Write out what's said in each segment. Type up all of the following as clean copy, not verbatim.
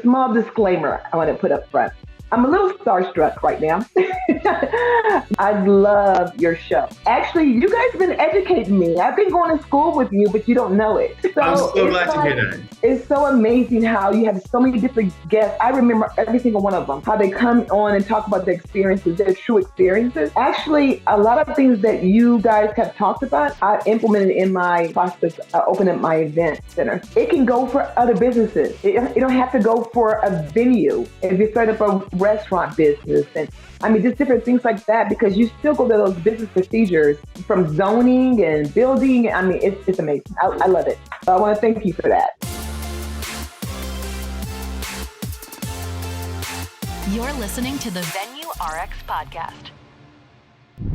small disclaimer I want to put up front. I'm a little starstruck right now. I love your show. Actually, you guys have been educating me. I've been going to school with you, but you don't know it. So I'm so glad to hear that. It's so amazing how you have so many different guests. I remember every single one of them, how they come on and talk about their experiences, their true experiences. Actually, a lot of things that you guys have talked about, I've implemented in my process, opening my event center. It can go for other businesses. You don't have to go for a venue. If you start up a restaurant business and just different things like that, because you still go to those business procedures from zoning and building. It's amazing. I love it. So I want to thank you for that. You're listening to the Venue RX podcast.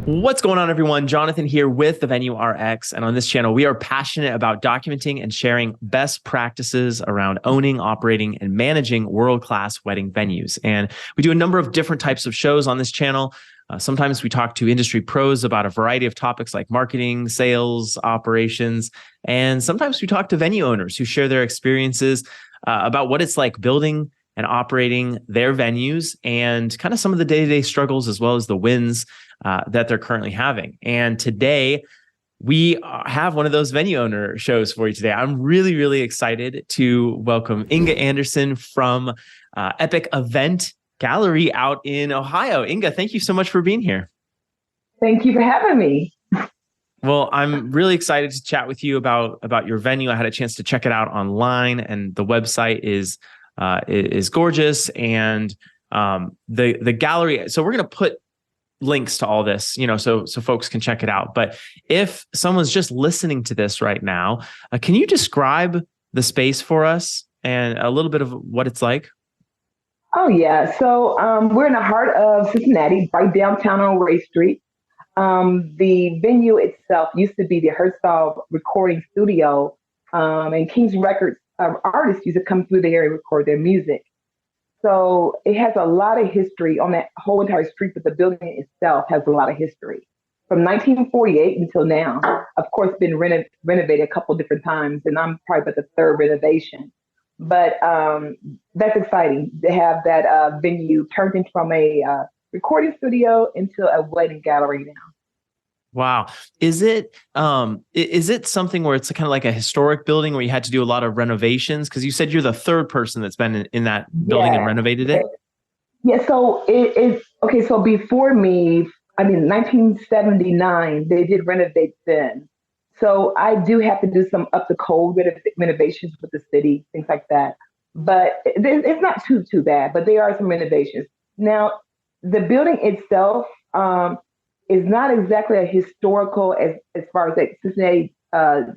What's going on, everyone? Jonathan here with the Venue RX. And on this channel, we are passionate about documenting and sharing best practices around owning, operating, and managing world-class wedding venues. And we do a number of different types of shows on this channel. Sometimes we talk to industry pros about a variety of topics like marketing, sales, operations. And sometimes we talk to venue owners who share their experiences about what it's like building and operating their venues and kind of some of the day-to-day struggles as well as the wins that they're currently having. And today we have one of those venue owner shows for you today. I'm really, really excited to welcome Inga Anderson from Epic Event Gallery out in Ohio. Inga, thank you so much for being here. Thank you for having me. Well, I'm really excited to chat with you about your venue. I had a chance to check it out online, and the website is gorgeous, and the gallery. So we're going to put links to all this, so folks can check it out. But if someone's just listening to this right now, can you describe the space for us and a little bit of what it's like? Oh yeah. So we're in the heart of Cincinnati, right downtown on Ray Street. The venue itself used to be the Herzog Recording Studio, and King's Records artists used to come through there and record their music. So it has a lot of history on that whole entire street, but the building itself has a lot of history. From 1948 until now, of course, been renovated a couple different times, and I'm probably about the third renovation. But that's exciting to have that venue turned into from a recording studio into a wedding gallery now. Wow. Is it something where it's kind of like a historic building where you had to do a lot of renovations? Because you said you're the third person that's been in that building and renovated it. Yeah. So it's okay. So before me, 1979, they did renovate then. So I do have to do some up to code renovations with the city, things like that. But it's not too bad, but there are some renovations. Now, the building itself, is not exactly a historical as far as like Cincinnati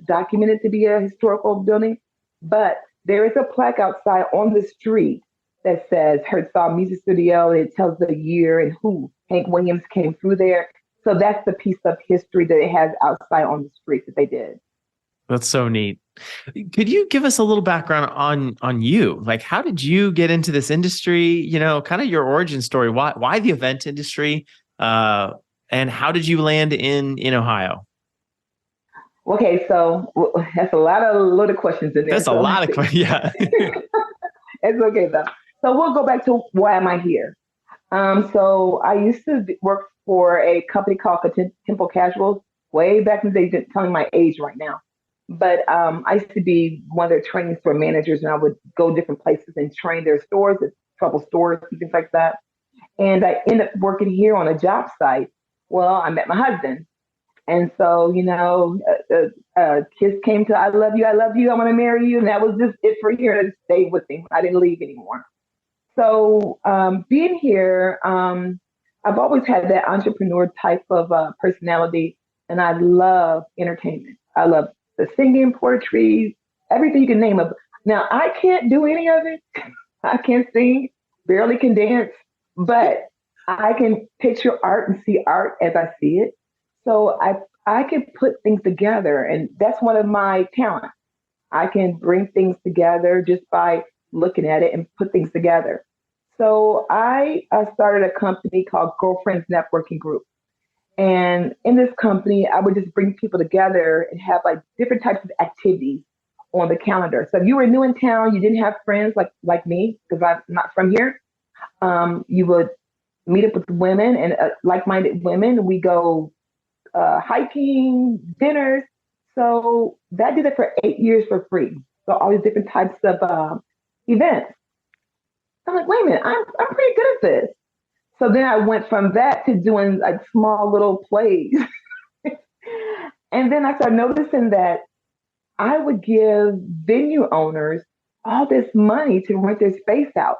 documented to be a historical building, but there is a plaque outside on the street that says Herzog Music Studio, and it tells the year and who Hank Williams came through there. So that's the piece of history that it has outside on the street that they did. That's so neat. Could you give us a little background on you? Like, how did you get into this industry? Kind of your origin story. Why the event industry? And how did you land in Ohio? Okay, so that's a lot of loaded questions in there. That's a lot of questions, yeah. It's okay, though. So we'll go back to why am I here? So I used to work for a company called Temple Casuals way back in the day, telling my age right now. But I used to be one of their training store managers, and I would go different places and train their stores, trouble stores, and things like that. And I ended up working here on a job site. Well, I met my husband. And so, kiss came to, I love you, I want to marry you. And that was just it for here to stay with him. I didn't leave anymore. So being here, I've always had that entrepreneur type of personality. And I love entertainment. I love the singing, poetry, everything you can name of. Now, I can't do any of it. I can't sing, barely can dance, but I can picture art and see art as I see it. So I can put things together, and that's one of my talents. I can bring things together just by looking at it and put things together. So I started a company called Girlfriends Networking Group. And in this company, I would just bring people together and have like different types of activities on the calendar. So if you were new in town, you didn't have friends like me, because I'm not from here, you would meet up with women and like-minded women. We go hiking, dinners. So that did it for 8 years for free. So all these different types of events. I'm like, wait a minute, I'm pretty good at this. So then I went from that to doing like small little plays. And then I started noticing that I would give venue owners all this money to rent their space out.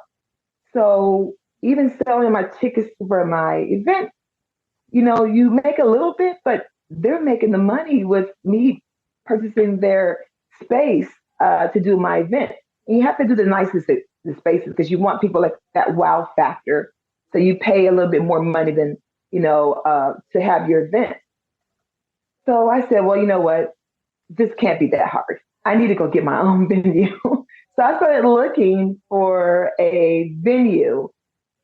So even selling my tickets for my event, you make a little bit, but they're making the money with me purchasing their space to do my event. And you have to do the nicest the spaces because you want people like that wow factor. So you pay a little bit more money than, to have your event. So I said, well, you know what? This can't be that hard. I need to go get my own venue. So I started looking for a venue,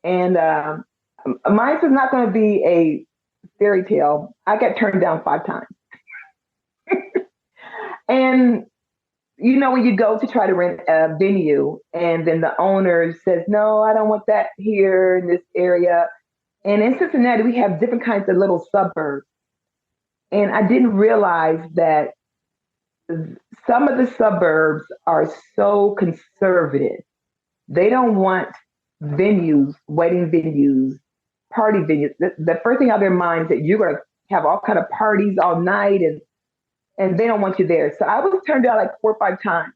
and mine was not going to be a fairy tale. I got turned down 5 times. And when you go to try to rent a venue, and then the owner says, "No, I don't want that here in this area." And in Cincinnati, we have different kinds of little suburbs, and I didn't realize that some of the suburbs are so conservative. They don't want venues, wedding venues, party venues. The first thing out of their mind is that you're going to have all kind of parties all night, and they don't want you there. So I was turned down like 4 or 5 times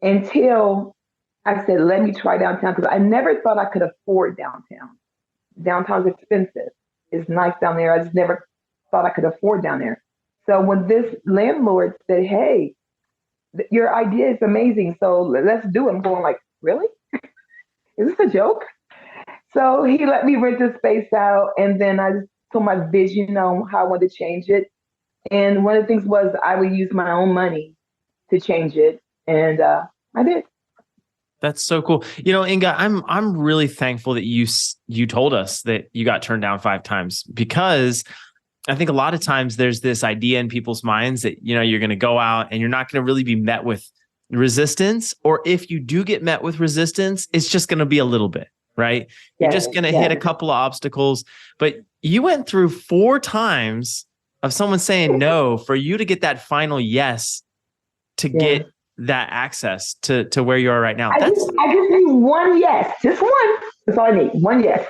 until I said, let me try downtown, because I never thought I could afford downtown. Downtown's expensive. It's nice down there. I just never thought I could afford down there. So when this landlord said, hey, your idea is amazing, so let's do it, I'm going like, really? Is this a joke? So he let me rent the space out, and then I just told my vision on how I wanted to change it. And one of the things was I would use my own money to change it, and I did. That's so cool. Inga, I'm really thankful that you told us that you got turned down 5 times, because I think a lot of times there's this idea in people's minds that, you're going to go out and you're not going to really be met with resistance. Or if you do get met with resistance, it's just going to be a little bit, right? You're just going to hit a couple of obstacles. But you went through 4 times of someone saying no for you to get that final yes to get that access to where you are right now. I just need one yes, just one. That's all I need, one yes.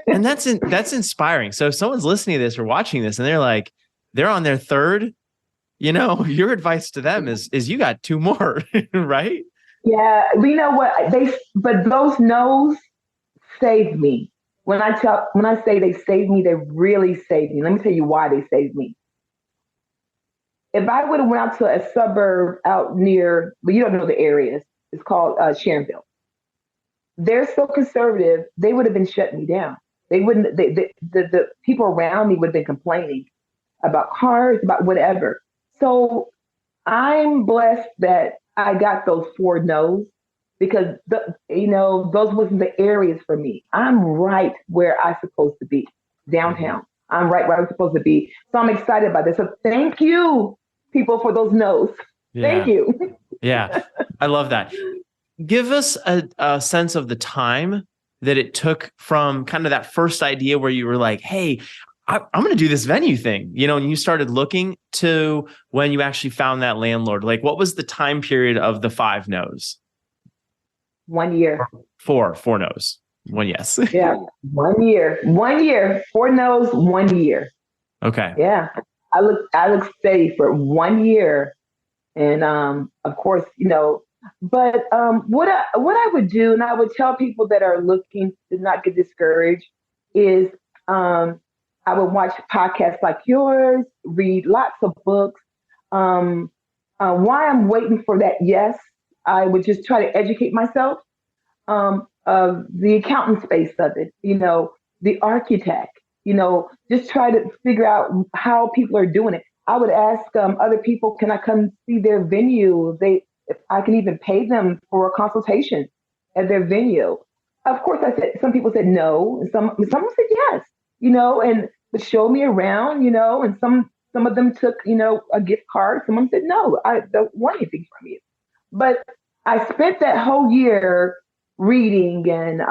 And that's inspiring. So if someone's listening to this or watching this and they're on their third, your advice to them is you got 2 more, right? Yeah, you know what? But those no's saved me. When I say they saved me, they really saved me. Let me tell you why they saved me. If I would have went out to a suburb out near, but you don't know the areas, it's called Sharonville. They're so conservative, they would have been shutting me down. They wouldn't. The people around me would have been complaining about cars, about whatever. So I'm blessed that I got those 4 no's, because those wasn't the areas for me. I'm right where I'm supposed to be, downtown. I'm right where I'm supposed to be. So I'm excited about this. So thank you, people, for those no's. Yeah. Thank you. Yeah, I love that. Give us a sense of the time that it took from kind of that first idea where you were like, hey, I'm going to do this venue thing, and you started looking, to when you actually found that landlord. Like, what was the time period of the 5 no's? 1 year. 4 no's. 1 yes. Yeah. 1 year. 1 year. 4 no's, 1 year. Okay. Yeah. I look steady for 1 year. And of course, but what I would do, and I would tell people that are looking to not get discouraged, is I would watch podcasts like yours, read lots of books. While I'm waiting for that yes, I would just try to educate myself of the accountant space of it, the architect, just try to figure out how people are doing it. I would ask other people, can I come see their venue? If I can even pay them for a consultation at their venue. Of course, some people said no, and some said yes, and would show me around, and some of them took, a gift card. Some of them said no, I don't want anything from you. But I spent that whole year reading and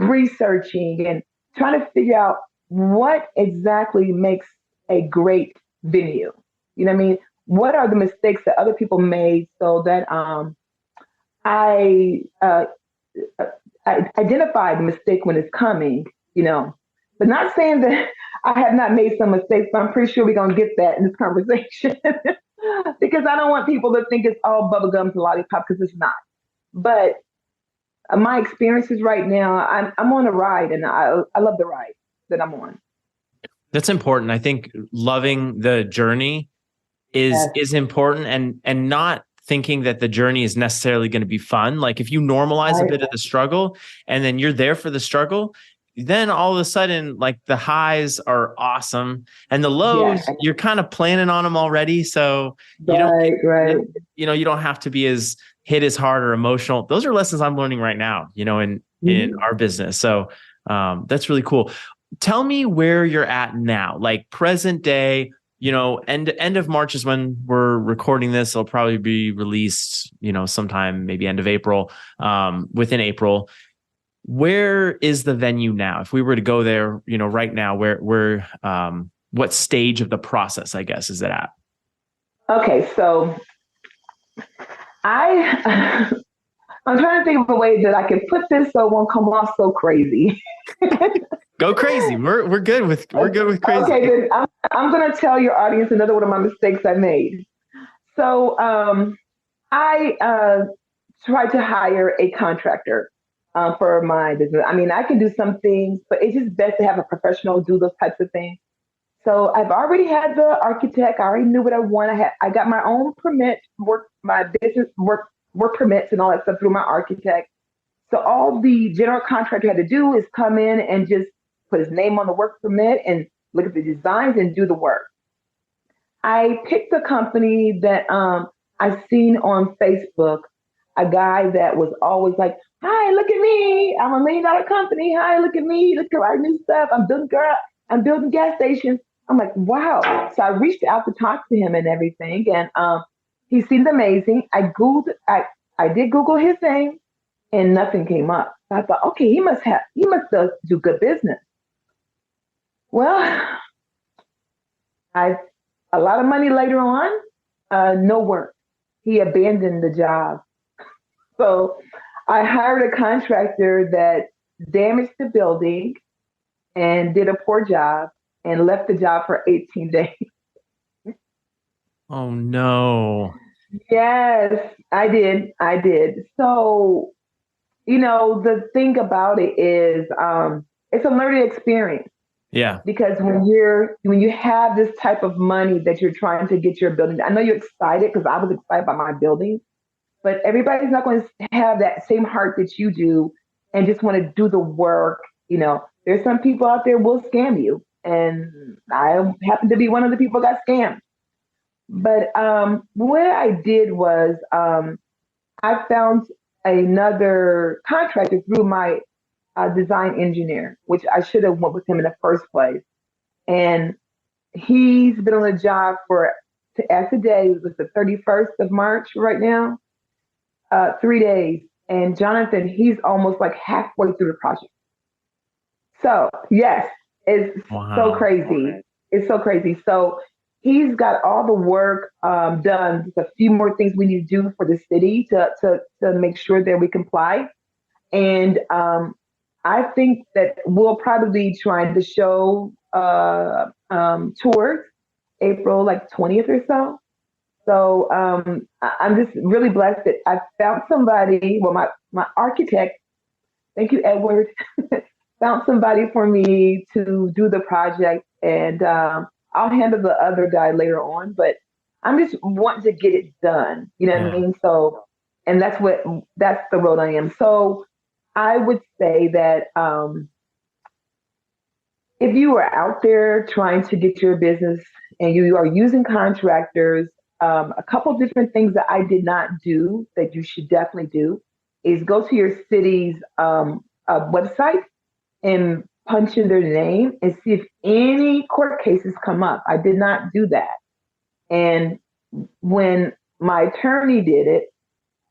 researching and trying to figure out what exactly makes a great venue. You know what I mean? What are the mistakes that other people made so that I, I identified the mistake when it's coming, you know, but not saying that I have not made some mistakes, but I'm pretty sure we're going to get that in this conversation because I don't want people to think it's all bubblegum to lollipop because it's not. But my experiences right now, I'm on a ride and I love the ride that I'm on. That's important. I think loving the journey is Yes. important, and not thinking that the journey is necessarily going to be fun. Like if you normalize a Right. bit of the struggle and then you're there for the struggle, then all of a sudden like the highs are awesome and the Yes. lows you're kind of planning on them already. So you don't Right. Right. you don't have to be as hit as hard or emotional. Those are lessons I'm learning right now, in Mhm. our business. So that's really cool. Tell me where you're at now, like present day. End of March is when we're recording this. It'll probably be released, sometime maybe end of April, within April. Where is the venue now? If we were to go there, right now, what stage of the process, I guess, is it at? Okay. So I, I'm trying to think of a way that I can put this so it won't come off so crazy. Go crazy. We're good with crazy. Okay, then I'm going to tell your audience another one of my mistakes I made. So I tried to hire a contractor for my business. I mean, I can do some things, but it's just best to have a professional do those types of things. So I've already had the architect. I already knew what I want. I got my own permit, my business work permits and all that stuff through my architect. So all the general contractor had to do is come in and just put his name on the work permit and look at the designs and do the work. I picked a company that I seen on Facebook, a guy that was always like, "Hi, look at me! I'm $1 million company. Hi, look at me! Look at our new stuff. I'm building gas stations." I'm like, "Wow!" So I reached out to talk to him and everything, and he seemed amazing. I did Google his name, and nothing came up. So I thought, okay, he must do good business. Well, I a lot of money later on, no work. He abandoned the job. So I hired a contractor that damaged the building and did a poor job and left the job for 18 days. Oh no. Yes, I did. I did. So, the thing about it is it's a learning experience Yeah. because when you have this type of money that you're trying to get your building, I know you're excited because I was excited by my building, but everybody's not going to have that same heart that you do and just want to do the work. There's some people out there will scam you, and I happen to be one of the people that got scammed. But what I did was I found another contractor through my design engineer, which I should have went with him in the first place. And he's been on the job as today, it was the 31st of March right now, 3 days. And Jonathan, he's almost like halfway through the project. So yes, it's so Wow. crazy. It's so crazy. So he's got all the work done. Just a few more things we need to do for the city to make sure that we comply. And I think that we'll probably be trying to show tours April like 20th or so. So I'm just really blessed that I found somebody. Well, my architect, thank you, Edward, found somebody for me to do the project, and I'll handle the other guy later on. But I'm just wanting to get it done. You know what I Yeah. mean? So, and that's the road I am. So I would say that if you are out there trying to get your business and you are using contractors, a couple different things that I did not do that you should definitely do is go to your city's website and punch in their name and see if any court cases come up. I did not do that. And when my attorney did it,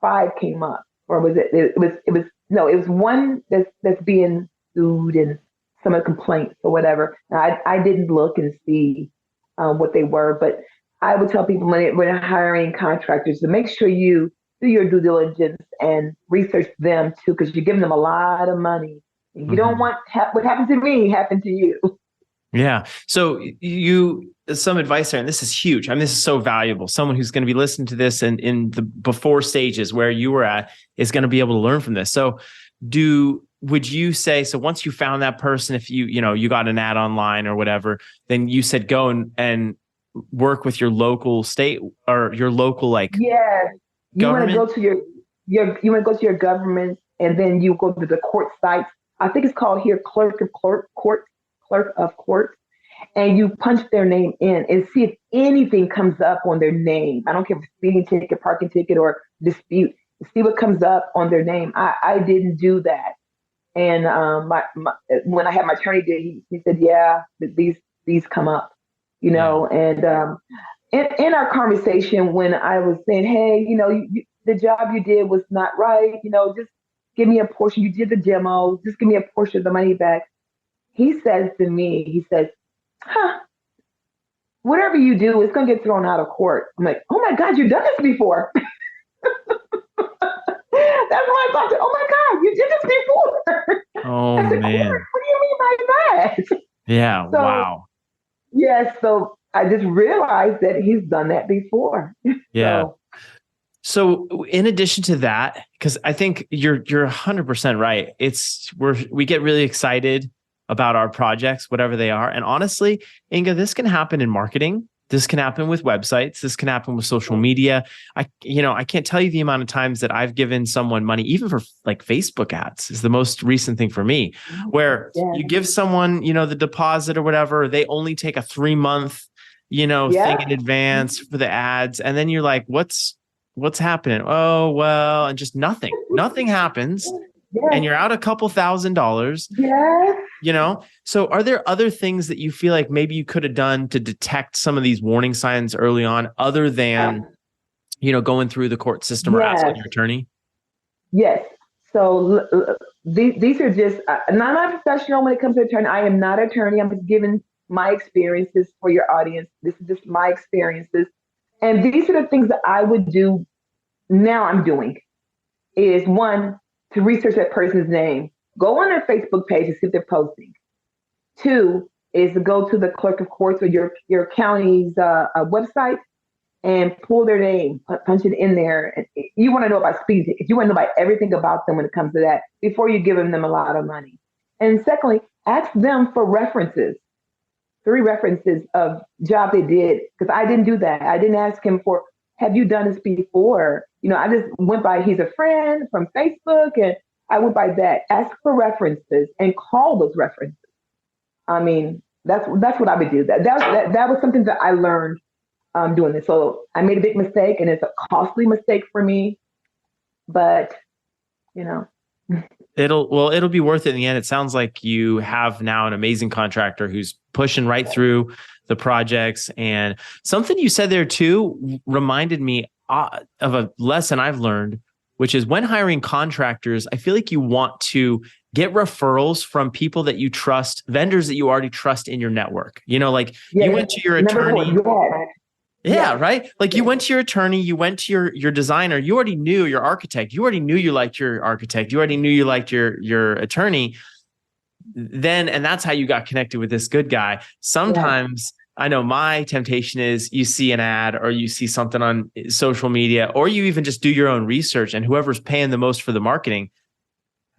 5 came up, or was it? It was one that's being sued and some of the complaints or whatever. Now, I didn't look and see what they were, but I would tell people when they're hiring contractors to make sure you do your due diligence and research them too, because you're giving them a lot of money. And you don't want what happened to me happen to you. Yeah. So some advice there, and this is huge. I mean, this is so valuable. Someone who's going to be listening to this and in the before stages where you were at is going to be able to learn from this. So would you say, so once you found that person, if you got an ad online or whatever, then you said, go and work with your local state or your local, like, yeah, you want to government? go to you want to go to your government, and then you go to the court sites. I think it's called here clerk of court, and you punch their name in and see if anything comes up on their name. I don't care if it's speeding ticket, parking ticket, or dispute. See what comes up on their name. I didn't do that, and when I had my attorney did, he said, yeah, these come up, and in our conversation when I was saying, hey, the job you did was not right, just give me a portion. You did the demo, just give me a portion of the money back. He says to me, he says, whatever you do, it's going to get thrown out of court. I'm like, oh my God, you've done this before. That's why I thought, oh my God, you did this before. Oh, I said, man. what do you mean by that? Yeah. So, Wow. yes. So I just realized that he's done that before. Yeah. So in addition to that, because I think you're 100% right. We get really excited about our projects, whatever they are. And honestly, Inga, this can happen in marketing. This can happen with websites. This can happen with social media. I can't tell you the amount of times that I've given someone money, even for like Facebook ads is the most recent thing for me, where you give someone, the deposit or whatever, they only take a 3-month, thing in advance for the ads. And then you're like, what's happening? Oh, well, and just nothing happens. And you're out a couple $1,000s. Yeah. So are there other things that you feel like maybe you could have done to detect some of these warning signs early on, other than, going through the court system or asking your attorney? Yes. So these are just, I'm not a professional when it comes to attorney. I am not an attorney. I'm just giving my experiences for your audience. This is just my experiences. And these are the things that I would do now I'm doing is one, to research that person's name. Go on their Facebook page and see if they're posting. 2 is to go to the clerk of courts or your county's website and pull their name, punch it in there. And you want to know about speeding tickets. You want to know about everything about them when it comes to that before you give them a lot of money. And secondly, ask them for references. 3 references of job they did, because I didn't do that. I didn't ask him for, have you done this before? I just went by, he's a friend from Facebook, and I went by that. Ask for references and call those references. I mean, that's what I would do. That was something that I learned doing this. So I made a big mistake, and it's a costly mistake for me, but It'll be worth it in the end. It sounds like you have now an amazing contractor who's pushing right through the projects. And something you said there too reminded me of a lesson I've learned, which is when hiring contractors, I feel like you want to get referrals from people that you trust, vendors that you already trust in your network. You went to your attorney. Yeah, right. Like you went to your attorney, you went to your designer, you already knew your architect, you already knew you liked your architect, you already knew you liked your attorney. And that's how you got connected with this good guy. Sometimes I know my temptation is you see an ad or you see something on social media, or you even just do your own research, and whoever's paying the most for the marketing,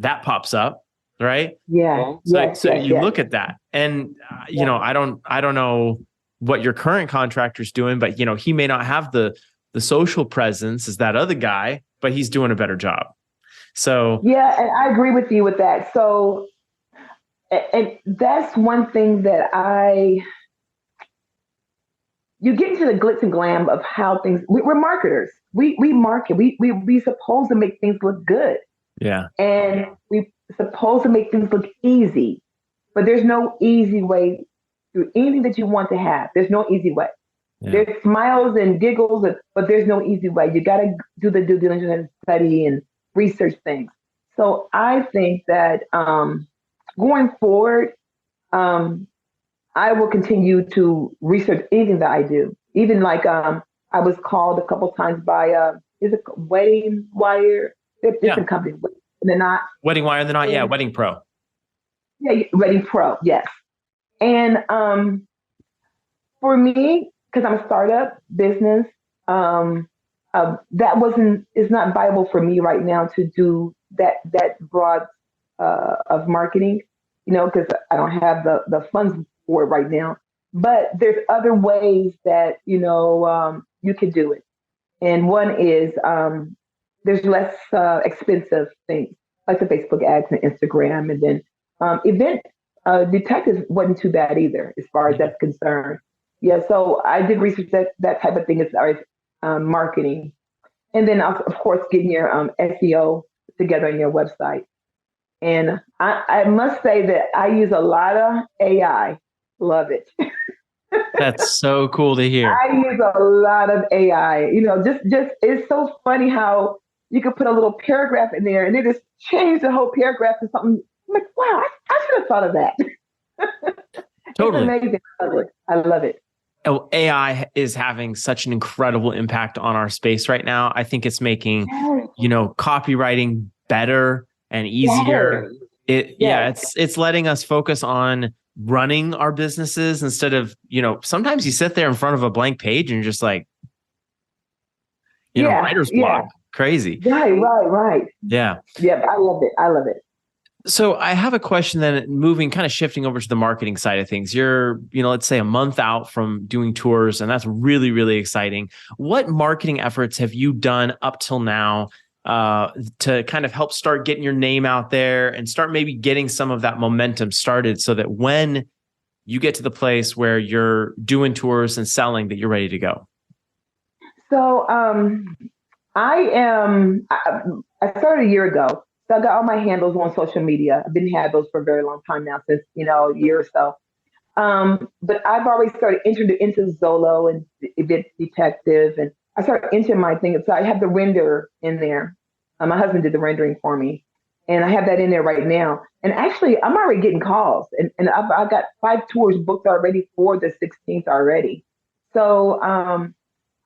that pops up, right? Yeah. So you look at that, and I don't know what your current contractor's doing, but he may not have the social presence as that other guy, but he's doing a better job. So yeah, and I agree with you with that. So, and that's one thing that you get into the glitz and glam of how things. We're marketers. We market. We supposed to make things look good. Yeah, and we supposed to make things look easy, but there's no easy way through anything that you want to have. There's no easy way. There's smiles and giggles, but there's no easy way. You got to do the due diligence and study and research things. So I think that going forward, I will continue to research anything that I do. Even like I was called a couple times by is it Wedding Wire? They're different companies. They're not Wedding Wire. They're not. Yeah, Wedding Pro. Yeah, Wedding Pro. Yes. And for me, because I'm a startup business, it's not viable for me right now to do that broad of marketing, because I don't have the funds for it right now. But there's other ways that you can do it, and one is there's less expensive things like the Facebook ads and Instagram, and then event detectives wasn't too bad either as far as that's concerned. Yeah, so I did research that type of thing as far as marketing, and then of course getting your SEO together on your website. And I must say that I use a lot of AI. Love it. That's so cool to hear. I use a lot of AI. Just it's so funny how you could put a little paragraph in there and they just change the whole paragraph to something. I'm like, wow, I should have thought of that. Totally. It's amazing. I love it. Oh, AI is having such an incredible impact on our space right now. I think it's making, copywriting better and easier. It's letting us focus on running our businesses instead of, sometimes you sit there in front of a blank page and you're just like, writer's block. Crazy. Right. Yeah. Yeah. I love it. So I have a question then, kind of shifting over to the marketing side of things. You're, let's say a month out from doing tours, and that's really, really exciting. What marketing efforts have you done up till now to kind of help start getting your name out there and start maybe getting some of that momentum started so that when you get to the place where you're doing tours and selling, that you're ready to go? So I started a year ago. So I got all my handles on social media. I've been had those for a very long time now, since, a year or so. But I've already started entering into Zolo and Event Detective, and I started entering my thing. So I have the render in there. My husband did the rendering for me, and I have that in there right now. And actually, I'm already getting calls, and I've got 5 tours booked already for the 16th already. So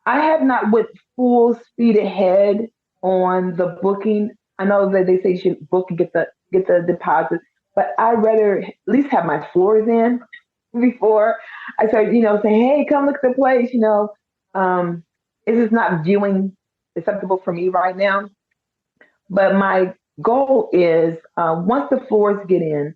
I have not went full speed ahead on the booking. I know that they say you should book and get the deposit, but I'd rather at least have my floors in before I start, saying, hey, come look at the place, It's just not viewing acceptable for me right now. But my goal is once the floors get in,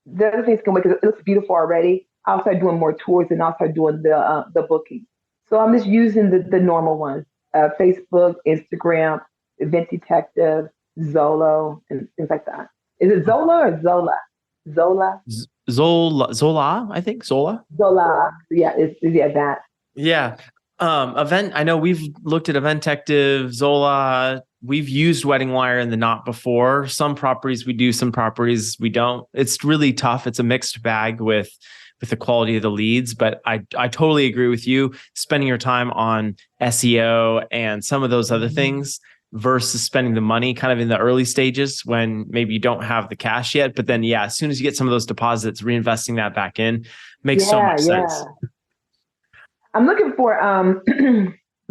the other things can wait because it looks beautiful already. I'll start doing more tours and I'll start doing the booking. So I'm just using the normal ones, Facebook, Instagram, Event Detective, Zolo, and things like that. Is it Zola or Zola? Zola, I think. Zola. Yeah, it's that. Yeah. I know we've looked at Event Detective, Zola. We've used Wedding Wire in the Knot before. Some properties we do, some properties we don't. It's really tough. It's a mixed bag with the quality of the leads, but I totally agree with you. Spending your time on SEO and some of those other things versus spending the money kind of in the early stages when maybe you don't have the cash yet. But then, as soon as you get some of those deposits, reinvesting that back in makes so much sense. I'm looking for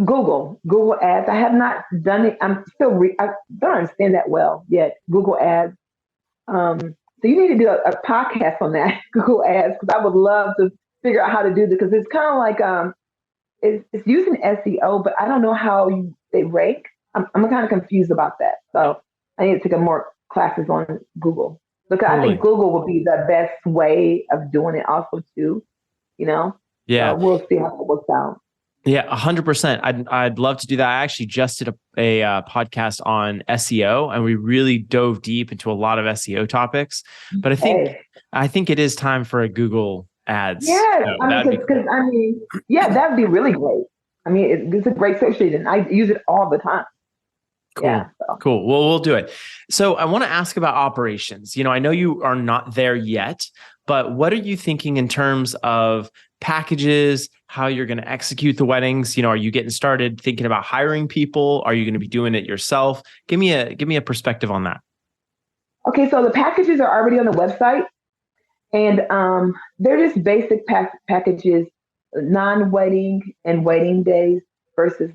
Google ads. I have not done it. I don't understand that well yet. Google ads. So you need to do a podcast on that, Google ads, because I would love to figure out how to do this, because it's kind of like it's using SEO, but I don't know how they rank. I'm kind of confused about that. So I need to take more classes on Google, because I think Google would be the best way of doing it also too, Yeah. So we'll see how it works out. Yeah, 100%. I'd love to do that. I actually just did a podcast on SEO, and we really dove deep into a lot of SEO topics. But I think it is time for a Google ads. Yeah, that would be really great. It's a great search engine. I use it all the time. Cool. Yeah, cool. Well, we'll do it. So I want to ask about operations. I know you are not there yet, but what are you thinking in terms of packages, how you're going to execute the weddings? Are you getting started thinking about hiring people? Are you going to be doing it yourself? Give me a perspective on that. Okay, so the packages are already on the website, and they're just basic packages, non-wedding and wedding days versus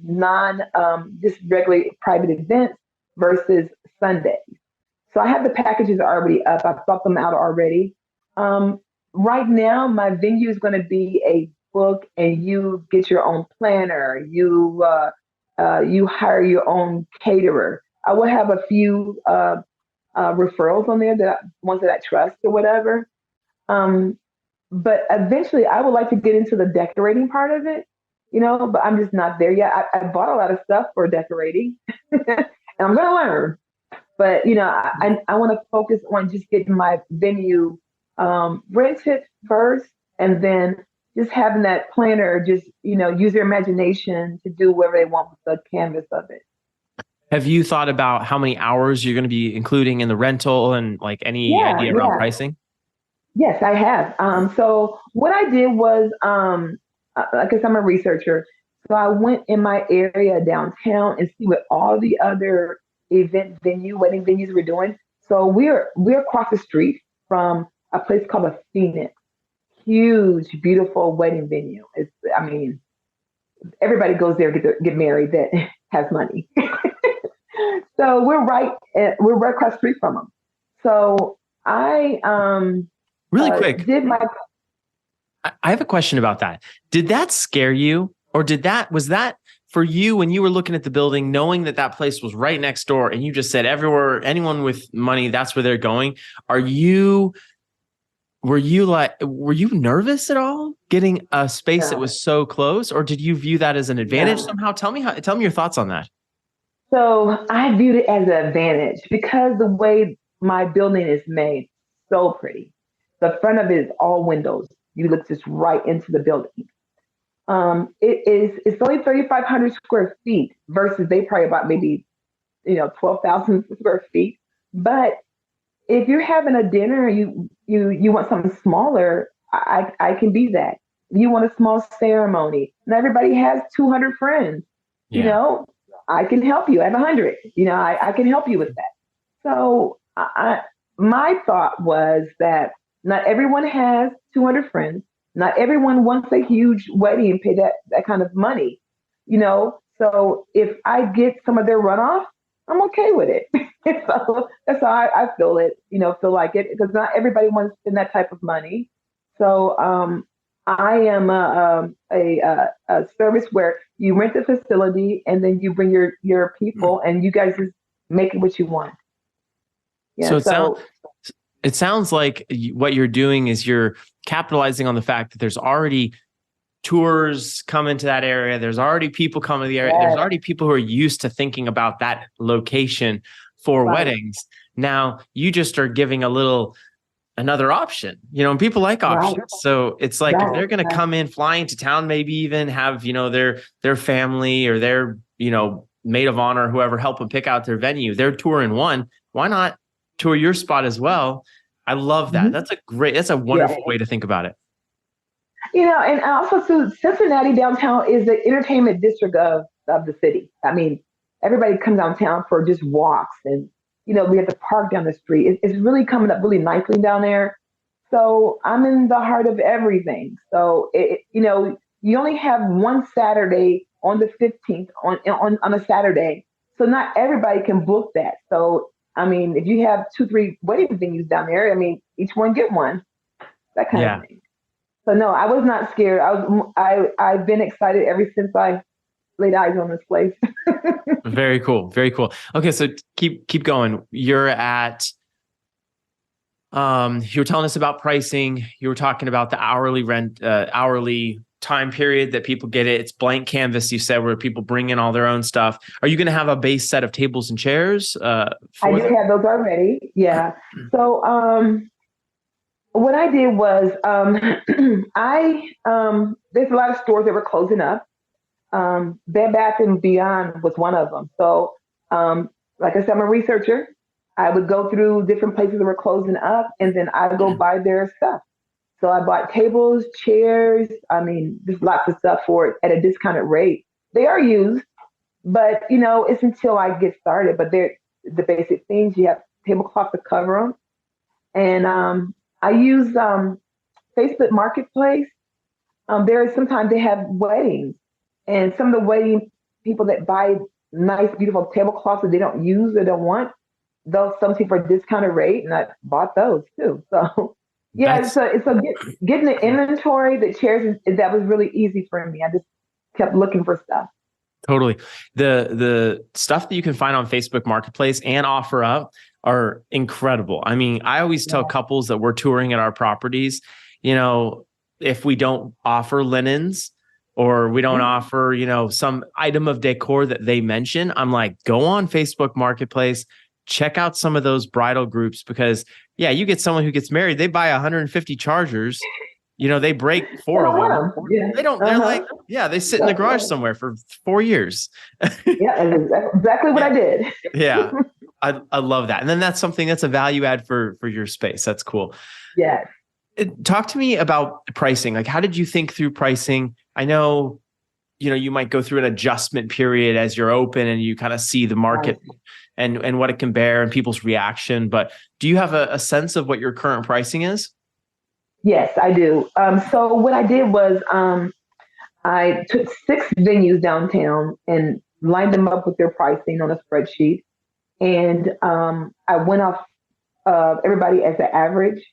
just regular private events versus Sundays. So I have the packages already up. I've thought them out already. Right now, my venue is going to be a book, and you get your own planner. You hire your own caterer. I will have a few referrals on there, ones that I trust or whatever. But eventually, I would like to get into the decorating part of it, but I'm just not there yet. I bought a lot of stuff for decorating, and I'm going to learn. But I want to focus on just getting my venue rented first, and then just having that planner just use their imagination to do whatever they want with the canvas of it. Have you thought about how many hours you're going to be including in the rental, and like any idea around pricing? Yes, I have. So what I did was, I guess I'm a researcher. So I went in my area downtown and see what all the other wedding venues were doing. So we're across the street from a place called the Phoenix. Huge, beautiful wedding venue. Everybody goes there to get married that has money. So we're right across the street from them. So I really quick did my. I have a question about that. Did that scare you, or was that for you when you were looking at the building, knowing that place was right next door, and you just said everywhere, anyone with money, that's where they're going? Were you nervous at all getting a space that was so close, or did you view that as an advantage somehow? Tell me your thoughts on that. So I viewed it as an advantage because the way my building is made, so pretty. The front of it is all windows. You look just right into the building. It's only 3,500 square feet versus they probably about maybe 12,000 square feet. But if you're having a dinner, you want something smaller, I can be that. You want a small ceremony, and everybody has 200 friends. I can help you. I have 100. I can help you with that. So my thought was that not everyone has 200 friends. Not everyone wants a huge wedding and pay that kind of money. So if I get some of their runoff, I'm okay with it. So that's how I feel it, feel like it, because not everybody wants to spend that type of money. So I am a service where you rent the facility and then you bring your people and you guys just make it what you want. Yeah, so it sounds like what you're doing is you're capitalizing on the fact that there's already tours coming to that area. There's already people coming to the area. There's already people who are used to thinking about that location for weddings. Now you just are giving another option, and people like options. Right. So it's like, if they're going to come in, fly into town, maybe even have, their family or their, maid of honor, whoever, help them pick out their venue. They're touring one. Why not tour your spot as well? I love that. Mm-hmm. That's a wonderful way to think about it. And also too, Cincinnati downtown is the entertainment district of the city. Everybody comes downtown for just walks, and we have the park down the street. It's really coming up really nicely down there. So I'm in the heart of everything. So you only have one Saturday on the 15th on a Saturday. So not everybody can book that. So if you have 2-3 wedding venues down there, each one get one, that kind of thing. So no, I was not scared. I've been excited ever since I laid eyes on this place. Very cool. Very cool. Okay. So keep going. You're at, you were telling us about pricing. You were talking about the hourly rent, hourly time period that people get it. It's blank canvas, you said, where people bring in all their own stuff. Are you going to have a base set of tables and chairs? I do have those already. Yeah. So, what I did was, there's a lot of stores that were closing up. Bed Bath and Beyond was one of them. So, like I said, I'm a researcher. I would go through different places that were closing up, and then I would go buy their stuff. So I bought tables, chairs. I mean, there's lots of stuff for it at a discounted rate. They are used, but it's until I get started. But they're the basic things. You have tablecloth to cover them, and I use Facebook Marketplace. There is sometimes they have weddings, and some of the wedding people that buy nice, beautiful tablecloths that they don't use or don't want, they'll sell them for a discounted rate, and I bought those too. So yeah, That's getting the inventory, the chairs, that was really easy for me. I just kept looking for stuff. totally the stuff that you can find on Facebook Marketplace and OfferUp are incredible. I mean, I always tell couples that we're touring at our properties, if we don't offer linens or we don't offer, some item of decor that they mention, I'm like, go on Facebook Marketplace, check out some of those bridal groups, because you get someone who gets married, they buy 150 chargers, they break four of them. Yeah. They don't, they're like, they sit in the garage somewhere for 4 years. Yeah, exactly what I did. Yeah. I love that. And then that's something that's a value add for your space. That's cool. Yes. Talk to me about pricing. Like, how did you think through pricing? I know, you might go through an adjustment period as you're open and you kind of see the market and what it can bear and people's reaction. But do you have a sense of what your current pricing is? Yes, I do. So what I did was I took 6 venues downtown and lined them up with their pricing on a spreadsheet. And I went off everybody as an average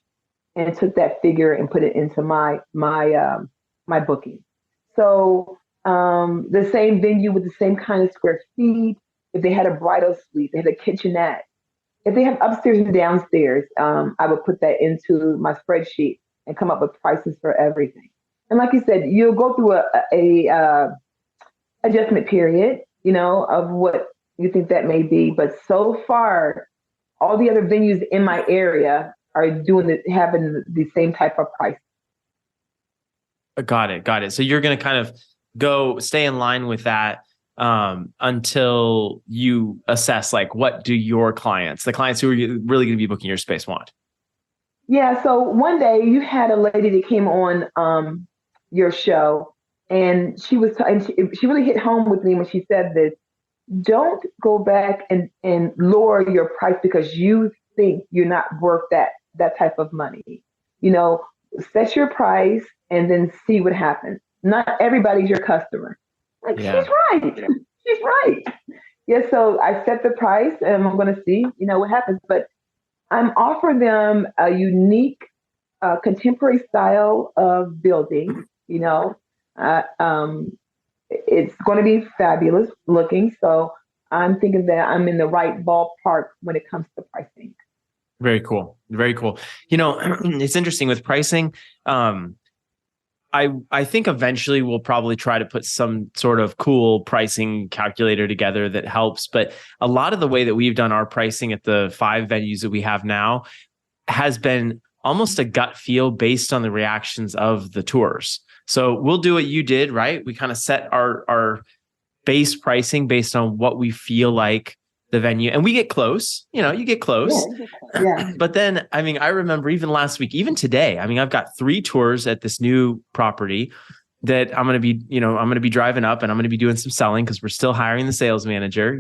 and took that figure and put it into my booking. So the same venue with the same kind of square feet. If they had a bridal suite, they had a kitchenette. If they have upstairs and downstairs, I would put that into my spreadsheet and come up with prices for everything. And like you said, you'll go through a adjustment period, of what you think that may be. But so far, all the other venues in my area are having the same type of price. Got it. So you're going to kind of stay in line with that until you assess, like, what do your clients, the clients who are really going to be booking your space, want? Yeah. So one day you had a lady that came on your show, and she really hit home with me when she said this. Don't go back and lower your price because you think you're not worth that type of money. Set your price and then see what happens. Not everybody's your customer. Like, she's right. She's right. Yeah, so I set the price and I'm going to see, what happens. But I'm offering them a unique contemporary style of building, it's going to be fabulous looking. So I'm thinking that I'm in the right ballpark when it comes to pricing. Very cool. Very cool. It's interesting with pricing. I think eventually we'll probably try to put some sort of cool pricing calculator together that helps. But a lot of the way that we've done our pricing at the 5 venues that we have now has been almost a gut feel based on the reactions of the tours. So we'll do what you did, right? We kind of set our base pricing based on what we feel like the venue, and we get close, you get close. Yeah. But then, I mean, I remember even last week, even today, I mean, I've got 3 tours at this new property that I'm going to be driving up, and I'm going to be doing some selling because we're still hiring the sales manager,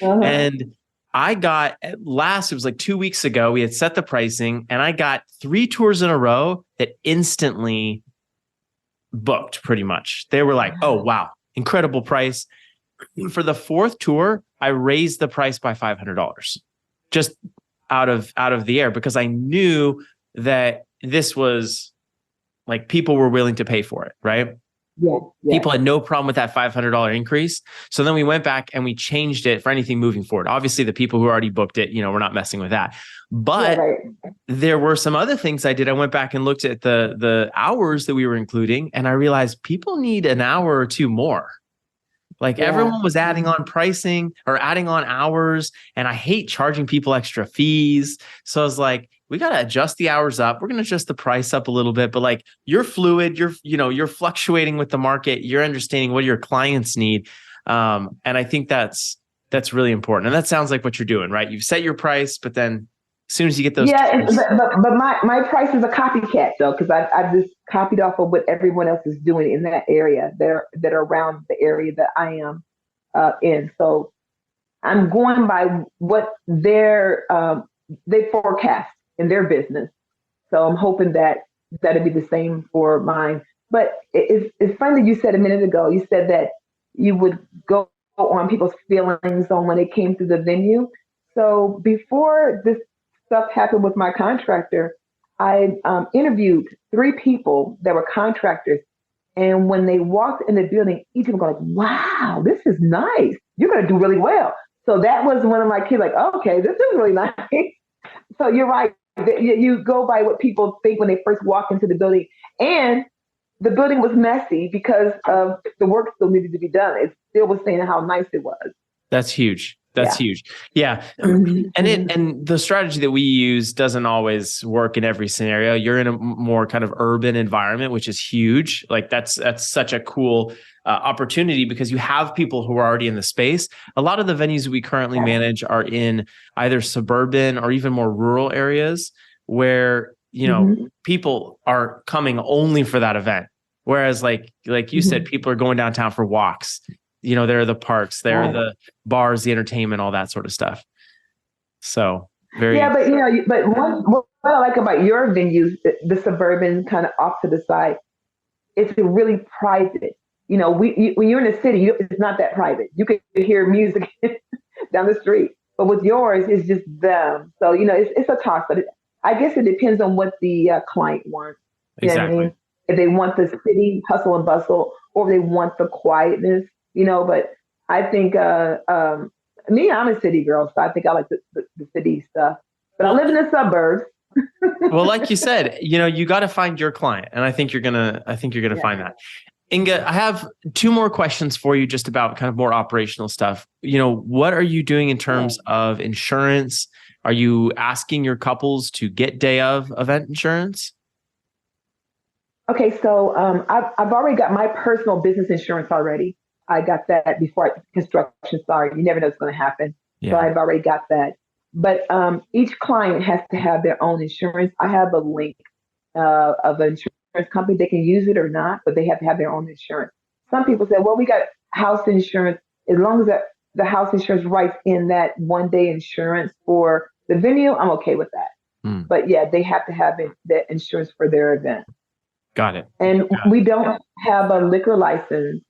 and I got it was like 2 weeks ago, we had set the pricing and I got 3 tours in a row that instantly booked pretty much. They were like, oh, wow, incredible price. For the 4th tour, I raised the price by $500 just out of the air because I knew that this was like people were willing to pay for it, right? Yeah. People had no problem with that $500 increase. So then we went back and we changed it for anything moving forward. Obviously, the people who already booked it, we're not messing with that. But there were some other things I did. I went back and looked at the hours that we were including, and I realized people need an hour or 2 more. Like everyone was adding on pricing or adding on hours, and I hate charging people extra fees. So I was like, we got to adjust the hours up. We're going to adjust the price up a little bit, but like you're fluid, you're fluctuating with the market. You're understanding what your clients need. And I think that's really important. And that sounds like what you're doing, right? You've set your price, but then As soon as you get those Yeah, tools. but my price is a copycat though, because I just copied off of what everyone else is doing in that area that are around the area that I am in. So I'm going by what they forecast in their business. So I'm hoping that that'll be the same for mine. But it's funny that you said a minute ago. You said that you would go on people's feelings on when they came through the venue. So before this stuff happened with my contractor, I interviewed three people that were contractors. And when they walked in the building, each of them go like, "Wow, this is nice. You're going to do really well." So that was one of my kids, like, oh, "Okay, this is really nice." So you're right. You go by what people think when they first walk into the building. And the building was messy because of the work still needed to be done. It still was saying how nice it was. That's huge. That's huge. Yeah. Mhm. And the strategy that we use doesn't always work in every scenario. You're in a more kind of urban environment, which is huge. Like that's such a cool opportunity because you have people who are already in the space. A lot of the venues we currently manage are in either suburban or even more rural areas where, people are coming only for that event. Whereas like you said, people are going downtown for walks. There are the parks, there are the bars, the entertainment, all that sort of stuff. So Yeah, but what I like about your venues, the suburban kind of off to the side, it's really private. When you're in the city, it's not that private. You can hear music down the street, but with yours, it's just them. So it's a talk, but I guess it depends on what the client wants. You know what I exactly. mean? If they want the city hustle and bustle, or if they want the quietness, But I think me, I'm a city girl, so I think I like the city stuff. But I Well, live in the suburbs. well, like you said, you got to find your client, and I think you're gonna Yeah. find that. Inga, I have two more questions for you, just about kind of more operational stuff. What are you doing in terms of insurance? Are you asking your couples to get day of event insurance? Okay, so I've already got my personal business insurance already. I got that before construction started. You never know what's going to happen, so Yeah. I've already got that. But each client has to have their own insurance. I have a link of an insurance company. They can use it or not, but they have to have their own insurance. Some people say, "Well, we got house insurance. As long as the house insurance writes in that 1 day insurance for the venue, I'm okay with that." Hmm. But yeah, they have to have that insurance for their event. Got it. And we don't have a liquor license,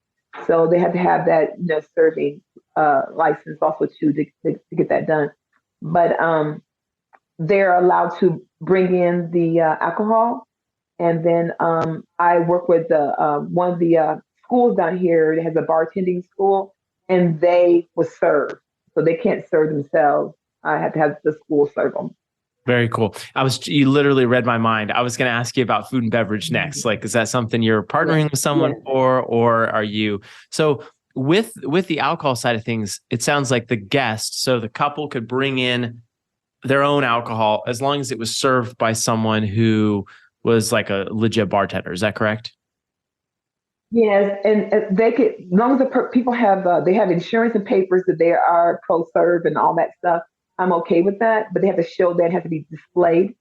so they have to have that serving license also too to get that done. But they're allowed to bring in the alcohol, and then I work with one of the schools down here that has a bartending school, and they will serve, so they can't serve themselves. I have to have the school serve them. Very cool. You literally read my mind. I was going to ask you about food and beverage next. Like, is that something you're Yeah, partnering with someone yeah. for, or are you? So with the alcohol side of things, it sounds like the guest, so the couple could bring in their own alcohol as long as it was served by someone who was like a legit bartender. Is that correct? Yes, and they could, as long as people have they have insurance and papers that they are pro serve and all that stuff. I'm okay with that, but they have to show that, have to be displayed.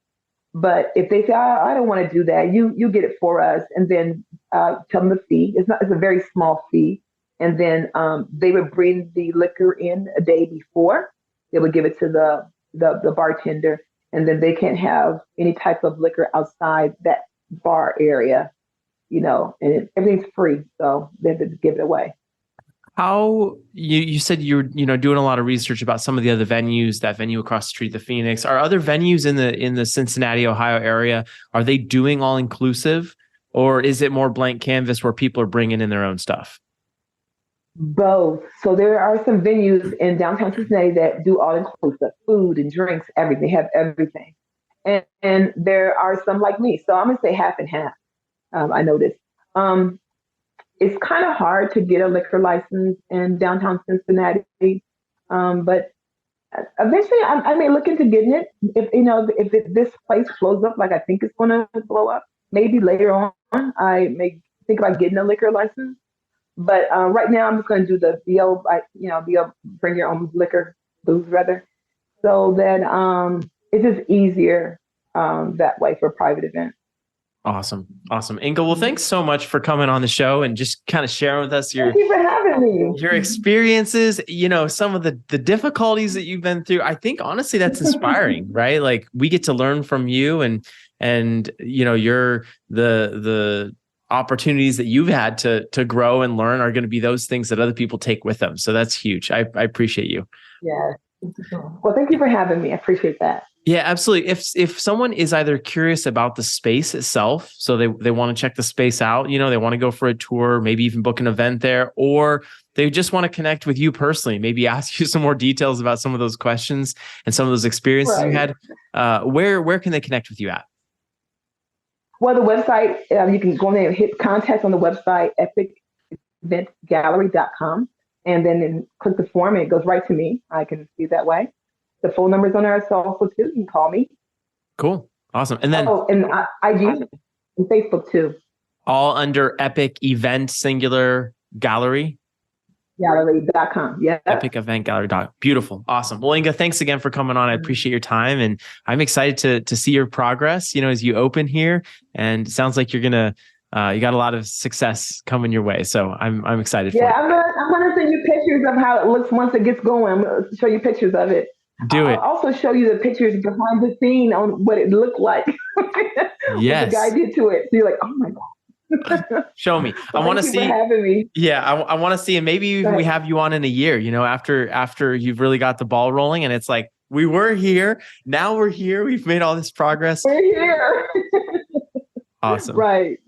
But if they say, I don't want to do that, you get it for us, and then tell them the fee. It's a very small fee, and then they would bring the liquor in a day before. They would give it to the bartender, and then they can't have any type of liquor outside that bar area, and everything's free, so they have to give it away. How you said you're doing a lot of research about some of the other venues, that venue across the street, the Phoenix. Are other venues in the Cincinnati, Ohio area, are they doing all inclusive, or is it more blank canvas where people are bringing in their own stuff? Both. So there are some venues in downtown Cincinnati that do all inclusive food and drinks, everything. They have everything. And there are some like me. So I'm going to say half and half. I noticed. Um, it's kind of hard to get a liquor license in downtown Cincinnati. But eventually I may look into getting it. If this place blows up like I think it's going to blow up, maybe later on I may think about getting a liquor license. But right now, I'm just going to do the BO, BO, bring your own liquor, booze rather. So that it's just easier that way for private events. Awesome. Awesome. Inga, well, thanks so much for coming on the show and just kind of sharing with us Thank you for having me. your experiences, some of the difficulties that you've been through. I think honestly, that's inspiring, right? Like we get to learn from you and you're the opportunities that you've had to grow and learn are going to be those things that other people take with them. So that's huge. I appreciate you. Yeah. Well, thank you for having me. I appreciate that. Yeah, absolutely. If someone is either curious about the space itself, so they want to check the space out, they want to go for a tour, maybe even book an event there, or they just want to connect with you personally, maybe ask you some more details about some of those questions and some of those experiences you had, where can they connect with you at? Well, the website, you can go in there and hit contact on the website, epiceventgallery.com, and then click the form and it goes right to me. I can see that way. The phone number's on there also too. You can call me. Cool. Awesome. And then and IG and Facebook too. All under Epic Event Singular Gallery. Gallery.com. Yeah. Epic Event Gallery. Beautiful. Awesome. Well, Inga, thanks again for coming on. I appreciate your time and I'm excited to see your progress, as you open here. And it sounds like you're gonna you got a lot of success coming your way. So I'm excited for it. I'm gonna send you pictures of how it looks once it gets going. I'm gonna show you pictures of it. I'll also show you the pictures behind the scene on what it looked like. Yes. What the guy did to it. So you're like, oh my God. Show me. I want to see. Thank you for having me. Yeah, I want to see, and maybe even we have you on in a year. After you've really got the ball rolling, and it's like we were here, now we're here. We've made all this progress. We're here. Awesome. Right.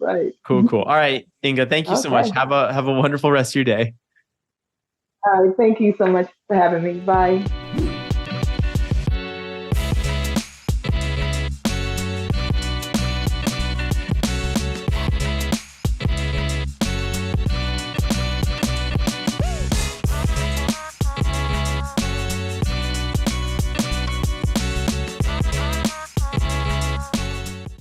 Cool. All right, Inga. Thank you so much. Have a wonderful rest of your day. All right. Thank you so much for having me. Bye.